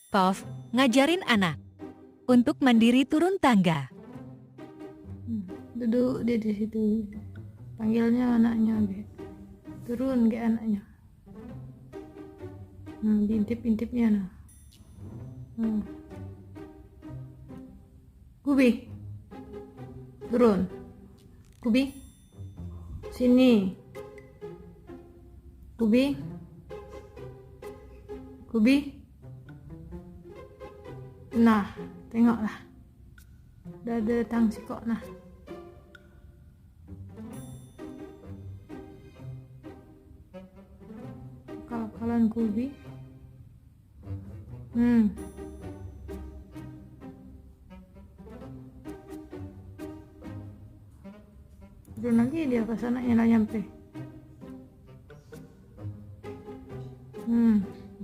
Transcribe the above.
Pov, ngajarin anak untuk mandiri turun tangga. Duduk dia di situ. Panggilnya anaknya, Ge. Turun Ge anaknya. Diintip-intipnya nah. Kubi. Turun. Kubi. Sini. Kubi. Kubi. Nah, tengoklah. Udah datang si kok nah. Akal-akalan Kubi. Turun lagi dia ke sana, nggak nyampe.